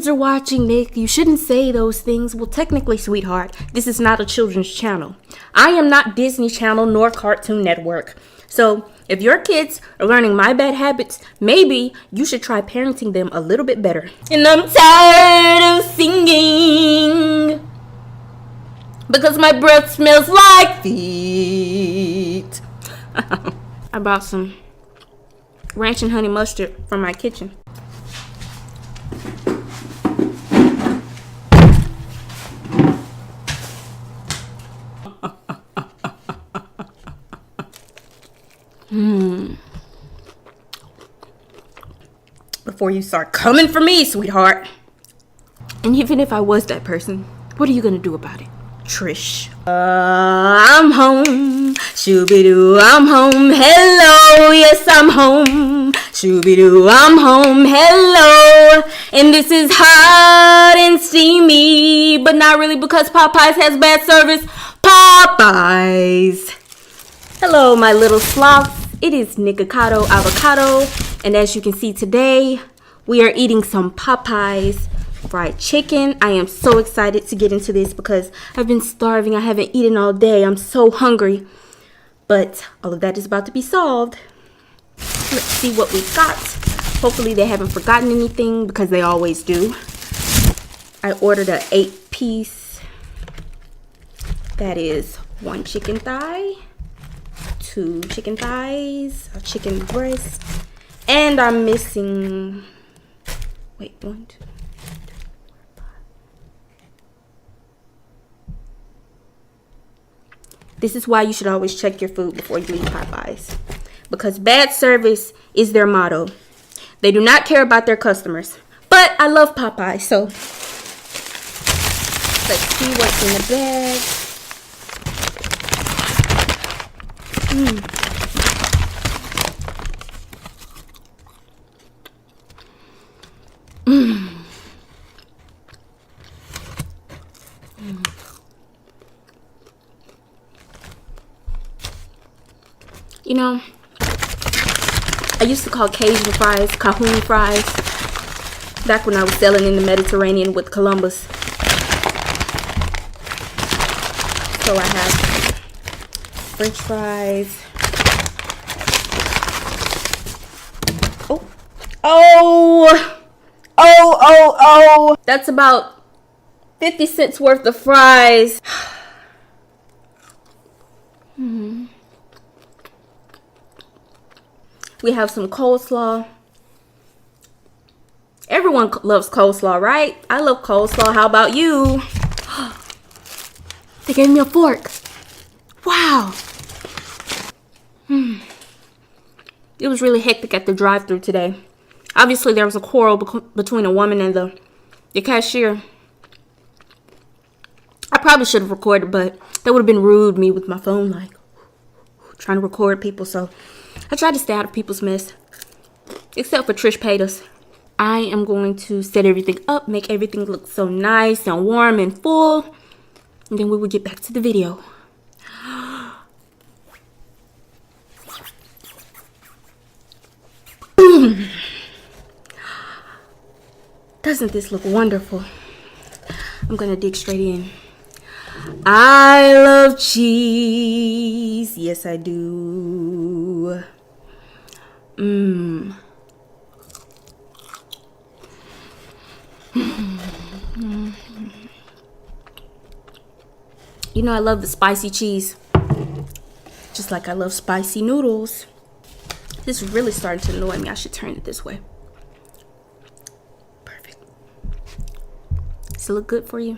kids are watching, Nick. You shouldn't say those things. Well, technically, sweetheart, this is not a children's channel. I am not Disney Channel nor Cartoon Network. So if your kids are learning my bad habits, maybe you should try parenting them a little bit better. And I'm tired of singing because my breath smells like feet. I bought some ranch and honey mustard from my kitchen. Before you start coming for me, sweetheart. And even if I was that person, what are you gonna do about it, Trish? I'm home. Shooby-doo, I'm home. Hello, yes, I'm home. Shooby-doo, I'm home. Hello. And this is hot and steamy, but not really because Popeyes has bad service. Popeyes. Hello, my little sloths. It is Nikocado Avocado, and as you can see today, we are eating some Popeyes fried chicken. I am so excited to get into this because I've been starving. I haven't eaten all day. I'm so hungry. But all of that is about to be solved. Let's see what we've got. Hopefully they haven't forgotten anything because they always do. I ordered an 8-piece. That is 1 chicken thigh, 2 chicken thighs, a chicken breast, and I'm missing, wait, 1, 2, 3, 4, 5. This is why you should always check your food before you leave Popeyes, because bad service is their motto. They do not care about their customers, but I love Popeyes, so let's see what's in the bag. You know, I used to call Cajun fries Cahoon fries back when I was selling in the Mediterranean with Columbus. So I have French fries. Oh. That's about 50 cents worth of fries. We have some coleslaw. Everyone loves coleslaw, right? I love coleslaw. How about you? They gave me a fork. Wow. It was really hectic at the drive-thru today. Obviously, there was a quarrel between a woman and the cashier. I probably should have recorded, but that would have been rude, me with my phone, like, trying to record people. So I tried to stay out of people's mess, except for Trish paid us. I am going to set everything up, make everything look so nice and warm and full, and then we will get back to the video. Doesn't this look wonderful? I'm gonna dig straight in. I love cheese. Yes, I do. You know, I love the spicy cheese, just like I love spicy noodles. This is really starting to annoy me. I should turn it this way. Perfect. Does it look good for you?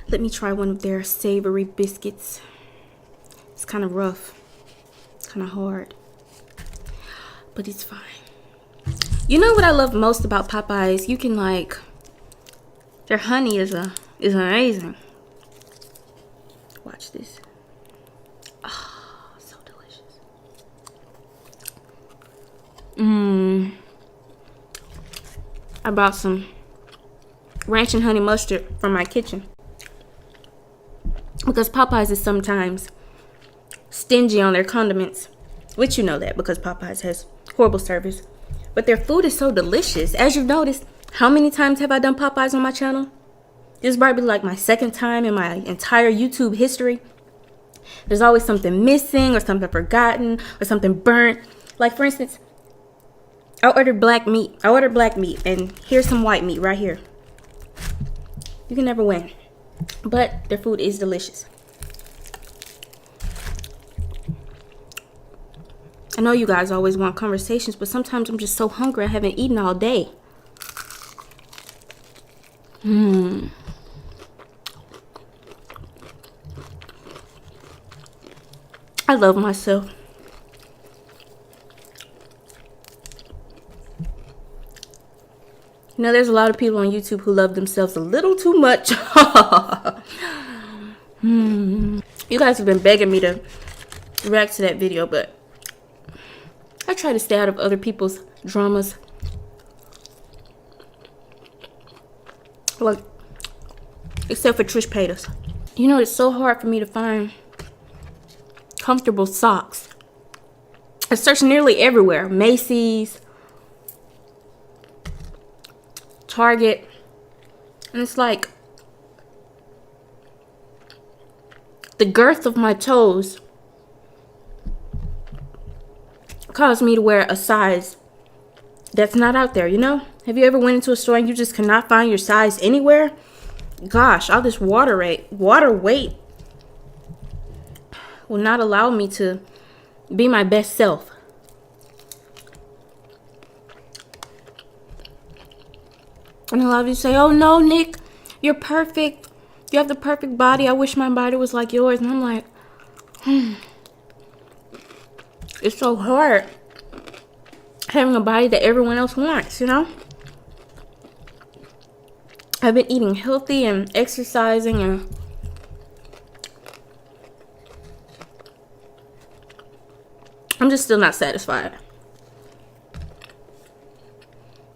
Let me try one of their savory biscuits. It's kind of rough. It's kind of hard. But it's fine. You know what I love most about Popeyes? You can their honey is amazing. Watch this. Oh, so delicious. I bought some ranch and honey mustard from my kitchen, because Popeyes is sometimes stingy on their condiments, which you know that because Popeyes has horrible service. But their food is so delicious. As you've noticed, How many times have I done Popeyes on my channel? This is probably like my second time in my entire YouTube history. There's always something missing or something forgotten or something burnt. Like, for instance, I ordered black meat. And here's some white meat right here. You can never win. But their food is delicious. I know you guys always want conversations, but sometimes I'm just so hungry I haven't eaten all day. I love myself. You know, there's a lot of people on YouTube who love themselves a little too much. You guys have been begging me to react to that video, but I try to stay out of other people's dramas. Like, except for Trish Paytas. You know, it's so hard for me to find comfortable socks. I searched nearly everywhere. Macy's, Target, and it's like the girth of my toes caused me to wear a size that's not out there, you know? Have you ever went into a store and you just cannot find your size anywhere? Gosh, all this water weight will not allow me to be my best self. And a lot of you say, oh no, Nick, you're perfect. You have the perfect body. I wish my body was like yours. And I'm like, it's so hard having a body that everyone else wants, you know? I've been eating healthy and exercising, and I'm just still not satisfied.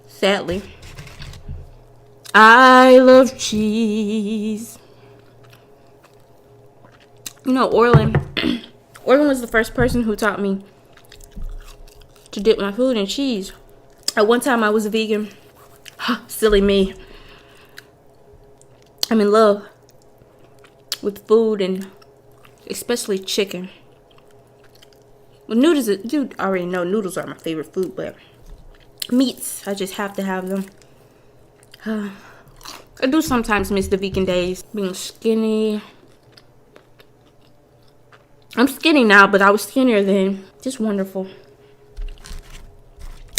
Sadly. I love cheese. You know, Orlin was the first person who taught me to dip my food in cheese. At one time I was a vegan. Silly me. I'm in love with food, and especially chicken. Well, noodles, you already know noodles are my favorite food, but meats, I just have to have them. I do sometimes miss the vegan days, being skinny. I'm skinny now, but I was skinnier then. Just wonderful.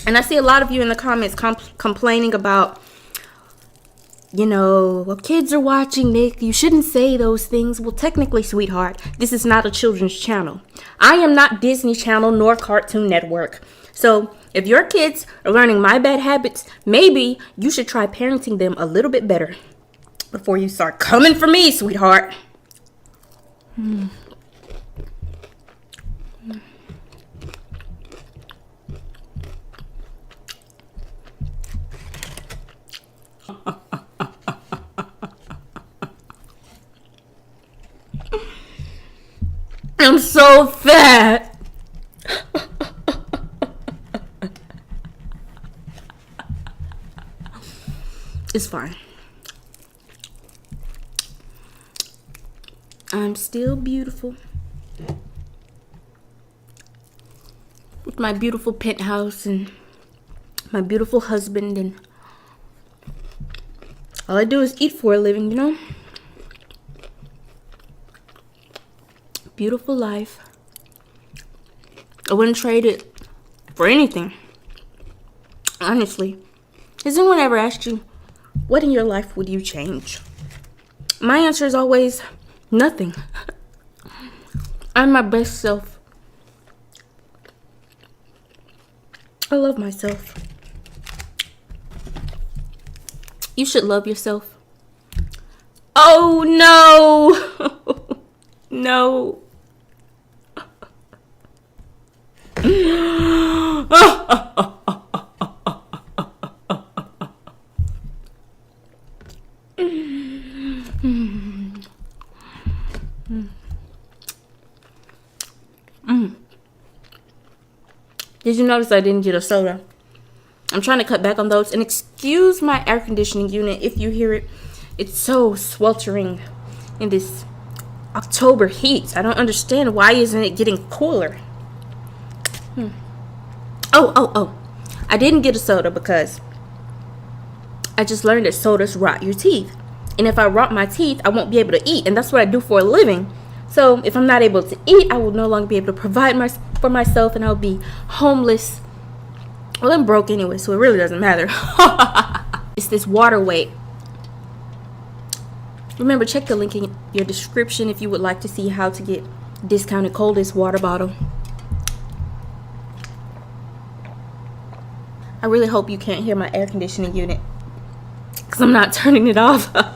And I see a lot of you in the comments complaining about, you know, well, kids are watching, Nick. You shouldn't say those things. Well, technically, sweetheart, this is not a children's channel. I am not Disney Channel nor Cartoon Network. So if your kids are learning my bad habits, maybe you should try parenting them a little bit better before you start coming for me, sweetheart. I'm so fat. It's fine. I'm still beautiful. With my beautiful penthouse and my beautiful husband, and all I do is eat for a living, you know? Beautiful life. I wouldn't trade it for anything. Honestly. Has anyone ever asked you, what in your life would you change? My answer is always nothing. I'm my best self. I love myself. You should love yourself. Oh no! No. Did you notice I didn't get a soda? I'm trying to cut back on those. And excuse my air conditioning unit if you hear it. It's so sweltering in this October heat. I don't understand, why isn't it getting cooler? Oh. I didn't get a soda because I just learned that sodas rot your teeth. And if I rot my teeth, I won't be able to eat. And that's what I do for a living. So if I'm not able to eat, I will no longer be able to provide for myself, and I'll be homeless. Well, I'm broke anyway, so it really doesn't matter. It's this water weight. Remember, check the link in your description if you would like to see how to get discounted coldest water bottle. I really hope you can't hear my air conditioning unit, because I'm not turning it off. I'm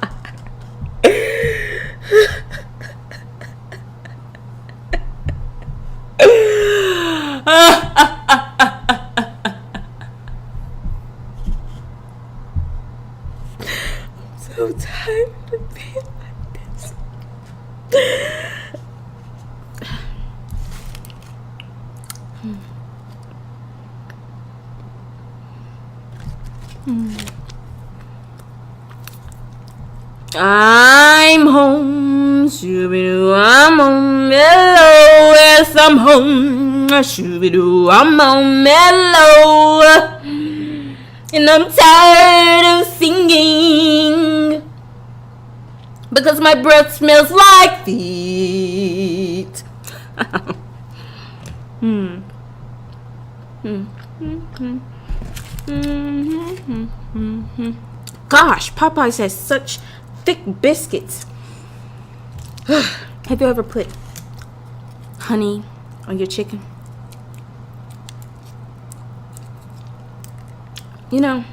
so tired of being like this. I'm home, shoo-be-doo, I'm home, hello, yes, I'm home, shoo-be-doo, I'm home, hello, and I'm tired of singing, because my breath smells like feet. Gosh, Popeyes has such thick biscuits. Have you ever put honey on your chicken? You know,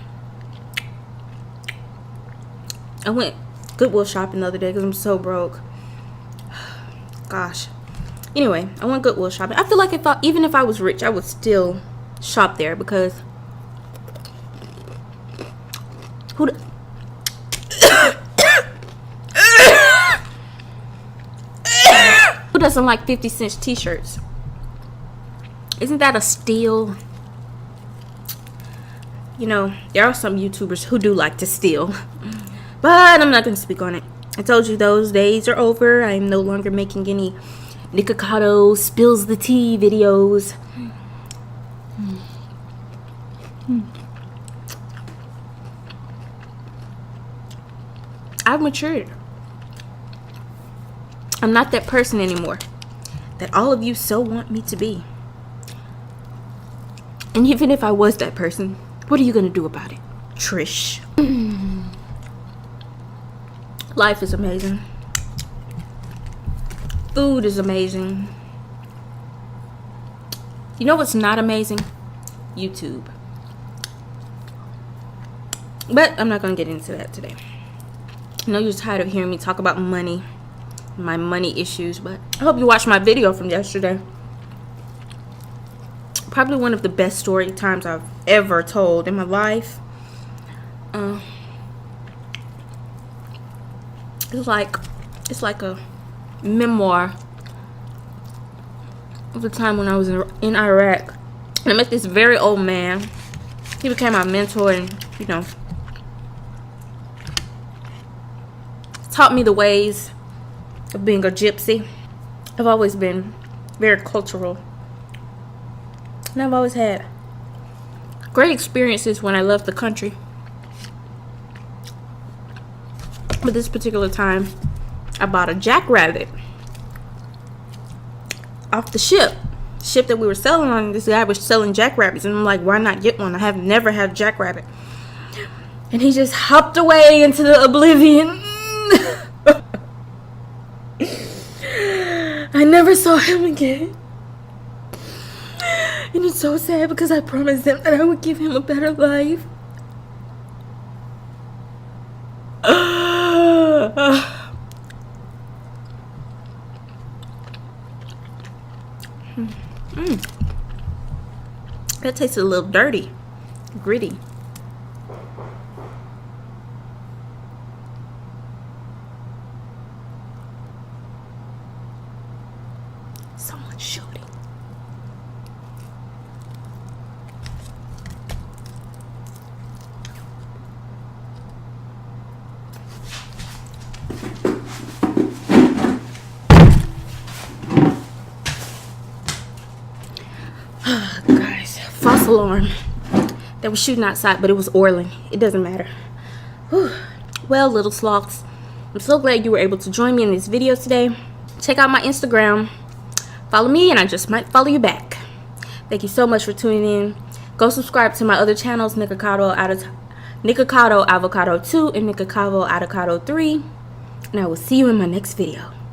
I went Goodwill shopping the other day because I'm so broke. Gosh. Anyway, I went Goodwill shopping. I feel like even if I was rich, I would still shop there, because who doesn't like 50-cent t-shirts? Isn't that a steal? You know, there are some YouTubers who do like to steal, but I'm not going to speak on it. I told you those days are over. I am no longer making any Nikocado spills the tea videos. I've matured. I'm not that person anymore that all of you so want me to be. And even if I was that person, what are you gonna do about it, Trish? Life is amazing. Food is amazing. You know what's not amazing? YouTube. But I'm not gonna get into that today. I know you're tired of hearing me talk about money, my money issues, but I hope you watched my video from yesterday. Probably one of the best story times I've ever told in my life. It's like a memoir of the time when I was in Iraq. And I met this very old man. He became my mentor, and you know, taught me the ways of being a gypsy. I've always been very cultural, and I've always had great experiences when I left the country. But this particular time, I bought a jackrabbit off the ship that we were selling on. This guy was selling jackrabbits, and I'm like, why not get one? I have never had a jackrabbit. And he just hopped away into the oblivion. I never saw him again. And it's so sad because I promised him that I would give him a better life. That tastes a little dirty, gritty. Someone's shooting. false alarm. They were shooting outside, but it was Orland. It doesn't matter. Whew. Well, little sloths, I'm so glad you were able to join me in this video today. Check out my Instagram. Follow me and I just might follow you back. Thank you so much for tuning in. Go subscribe to my other channels, Nikocado Avocado 2 and Nikocado Avocado 3. And I will see you in my next video.